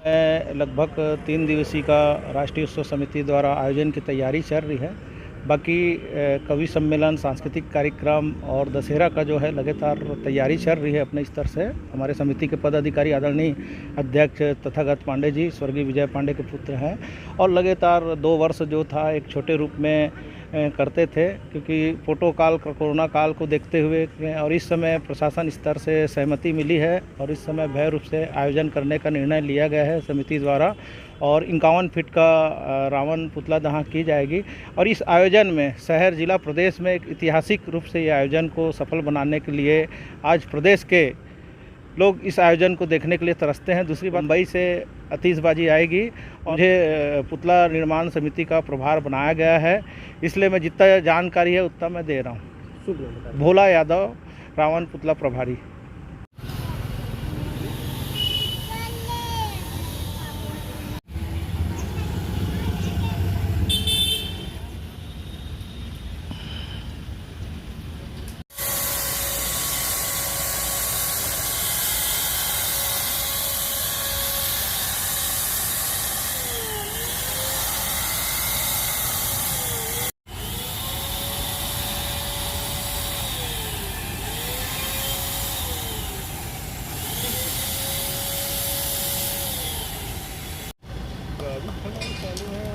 लगभग 3 दिवसीय का राष्ट्रीय उत्सव समिति द्वारा आयोजन की तैयारी चल रही है। बाकी कवि सम्मेलन, सांस्कृतिक कार्यक्रम और दशहरा का जो है लगातार तैयारी चल रही है अपने स्तर से। हमारे समिति के पदाधिकारी आदरणीय अध्यक्ष तथागत पांडे जी स्वर्गीय विजय पांडे के पुत्र हैं और लगातार 2 वर्ष जो था एक छोटे रूप में करते थे, क्योंकि प्रोटोकॉल कोरोना काल को देखते हुए और इस समय प्रशासन स्तर से सहमति मिली है और इस समय भव्य रूप से आयोजन करने का निर्णय लिया गया है समिति द्वारा। और 51 फीट का रावण पुतला दहन की जाएगी और इस आयोजन में शहर, जिला, प्रदेश में एक ऐतिहासिक रूप से ये आयोजन को सफल बनाने के लिए आज प्रदेश के लोग इस आयोजन को देखने के लिए तरसते हैं। दूसरी बात, मुंबई से आतिशबाजी आएगी और मुझे पुतला निर्माण समिति का प्रभार बनाया गया है, इसलिए मैं जितना जानकारी है उतना मैं दे रहा हूँ। भोला यादव, रावण पुतला प्रभारी। चालू है।